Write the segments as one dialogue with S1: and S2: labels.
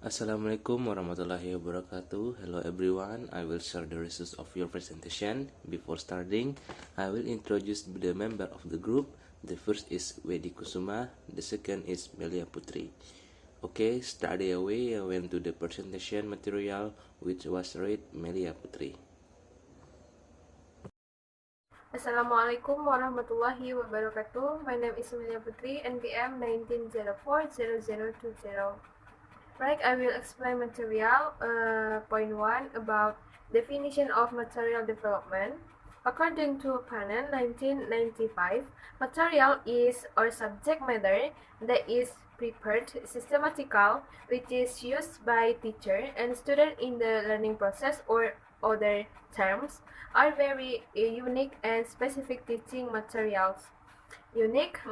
S1: Assalamualaikum warahmatullahi wabarakatuh. Hello everyone, I will share the results of your presentation. Before starting, I will introduce the member of the group. The first is Wedi Kusuma, the second is Melia Putri. Okay, study away. I went to the presentation material which was read Melia Putri.
S2: Assalamualaikum warahmatullahi wabarakatuh. My name is Melia Putri, NPM 19040020. Right, I will explain material. Point 1 about definition of material development. According to Panen 1995, material is or subject matter that is prepared systematical, which is used by teacher and student in the learning process, or other terms are very unique and specific teaching materials. Unique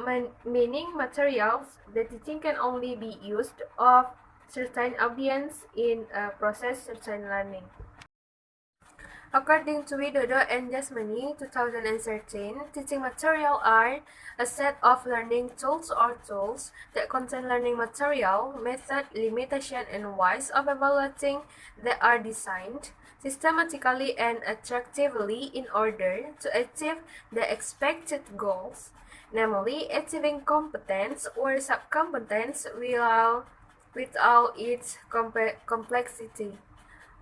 S2: meaning materials the teaching can only be used of certain audience in a process certain learning. According to Widodo and Jasmine 2013, teaching material are a set of learning tools or tools that contain learning material, method, limitation, and ways of evaluating that are designed systematically and attractively in order to achieve the expected goals, namely achieving competence or subcompetence without its complexity.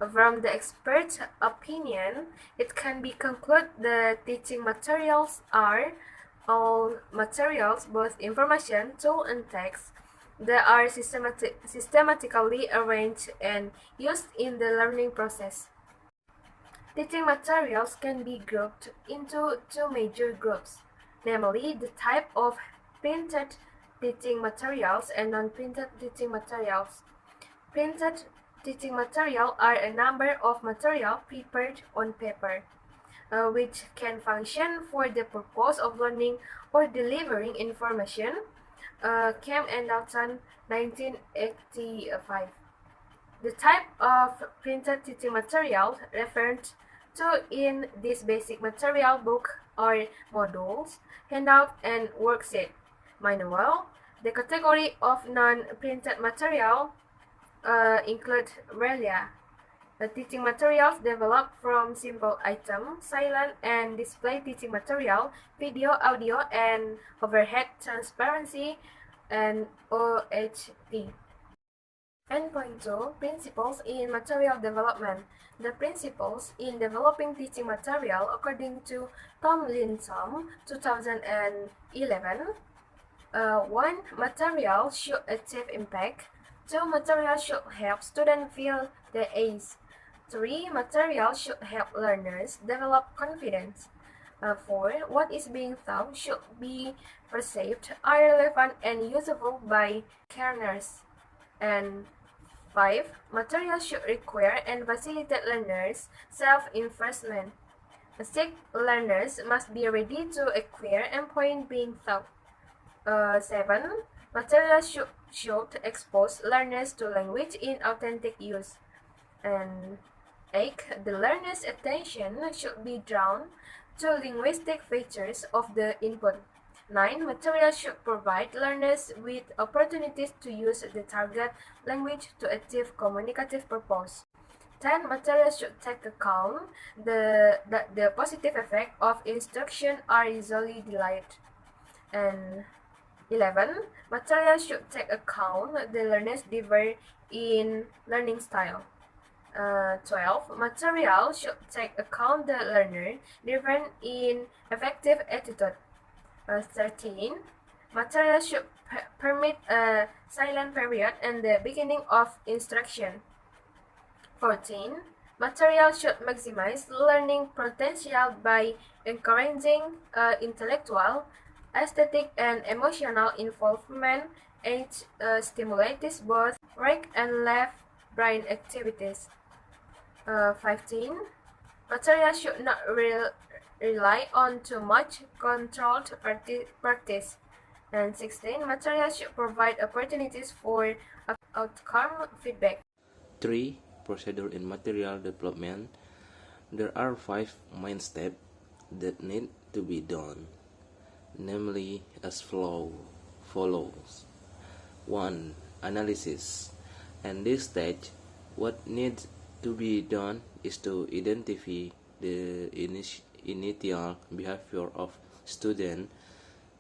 S2: From the expert opinion, it can be concluded that teaching materials are all materials, both information, tool, and text, that are systematically arranged and used in the learning process. Teaching materials can be grouped into two major groups, namely the type of printed teaching materials and non-printed teaching materials. Printed teaching material are a number of material prepared on paper, which can function for the purpose of learning or delivering information. Came in 1985. The type of printed teaching material referred to in this basic material book are modules, handout, and worksheet, manual. The category of non-printed material include RIKA, teaching materials developed from simple item, silent and display teaching material, video, audio, and overhead transparency, and OHT. And point 2, principles in material development. The principles in developing teaching material according to Tomlinson 2011. 1. Material should achieve impact. 2. Material should help students feel their ace. 3. Material should help learners develop confidence. 4. What is being taught should be perceived are relevant and usable by learners. And 5. Material should require and facilitate learners' self-investment. 6. Learners must be ready to acquire and point being taught. 7. Material should expose learners to language in authentic use. And 8. The learner's attention should be drawn to linguistic features of the input. 9. Material should provide learners with opportunities to use the target language to achieve communicative purpose. 10. Material should take account that the positive effect of instruction are easily delayed. And 11. Material should take account the learner's diverse in learning style. 12. Material should take account the learner different in effective attitude. 13. Material should permit a silent period and the beginning of instruction. 14. Material should maximize learning potential by encouraging intellectual, aesthetic, and emotional involvement and stimulates both right and left brain activities. 15. Material should not rely on too much controlled practice. And 16. Material should provide opportunities for outcome feedback.
S1: 3. Procedure in material development. There are 5 main steps that need to be done, namely as follows. 1. Analysis. And this stage, what needs to be done is to identify the initial behavior of student.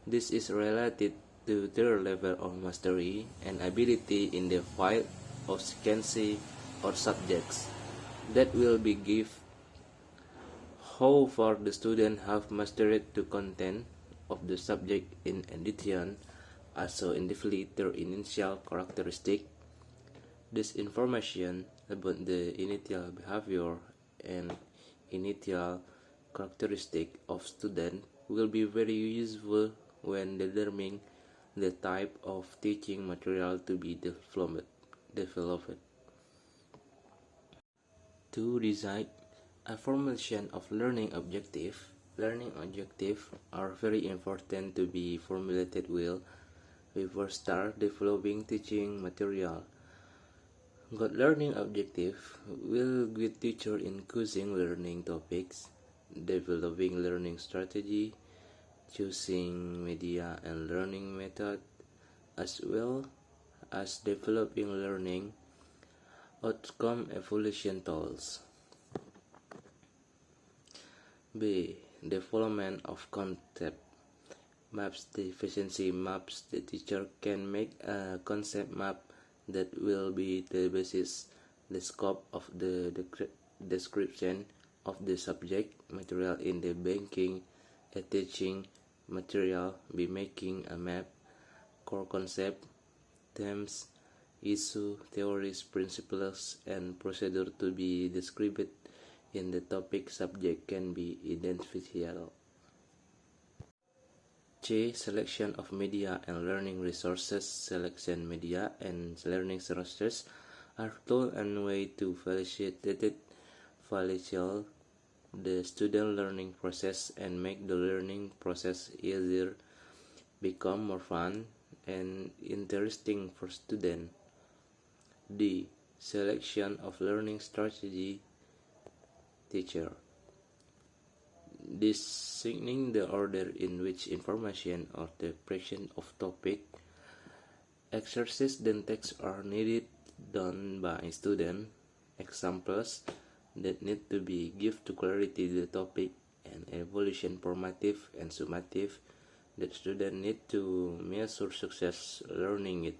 S1: This is related to their level of mastery and ability in the field of sequencing or subjects. That will be give how far the student have mastered the content of the subject in addition, also individually their initial characteristic. This information about the initial behavior and initial characteristic of student will be very useful when determining the type of teaching material to be developed. To decide a formulation of learning objectives are very important to be formulated well before start developing teaching material. Good learning objective will guide teacher in choosing learning topics, developing learning strategy, choosing media and learning method, as well as developing learning outcome evaluation tools. B. Development of concept maps. Deficiency maps. The teacher can make a concept map that will be the basis, the scope of the description of the subject material in the banking a teaching material by making a map, core concept, themes, issue, theories, principles, and procedure to be described in the topic subject can be identified. C. Selection of media and learning resources. Selection media and learning resources are tools and way to facilitate the student learning process and make the learning process easier, become more fun and interesting for students. D. Selection of learning strategy. Teacher designing the order in which information or the preparation of topic, exercises then texts are needed done by student. Examples that need to be give to clarity the topic and evaluation formative and summative that student need to measure success learning it.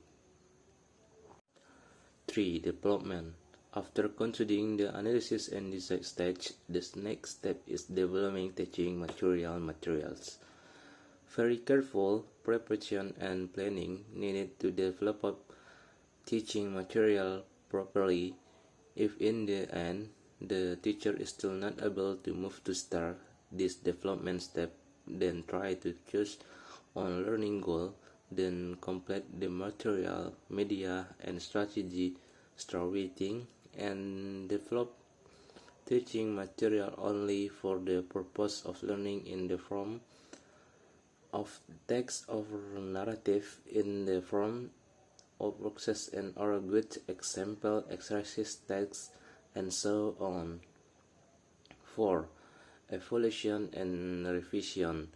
S1: 3. Development. After considering the analysis and design stage, the next step is developing teaching materials. Very careful preparation and planning needed to develop teaching material properly. If in the end the teacher is still not able to move to start this development step, then try to choose on learning goal, then complete the material, media, and strategy, start reading, and develop teaching material only for the purpose of learning in the form of text or narrative, in the form of worksheets and or good example exercise text, and so on. 4. Evaluation and revision.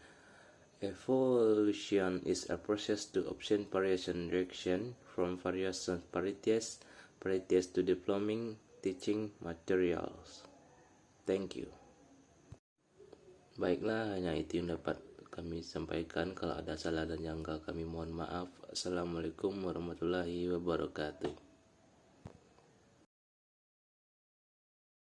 S1: Evaluation is a process to obtain various direction from various varieties to developing teaching materials. Thank you. Baiklah, hanya itu yang dapat kami sampaikan. Kalau ada salah dan janggal kami mohon maaf. Assalamualaikum warahmatullahi wabarakatuh.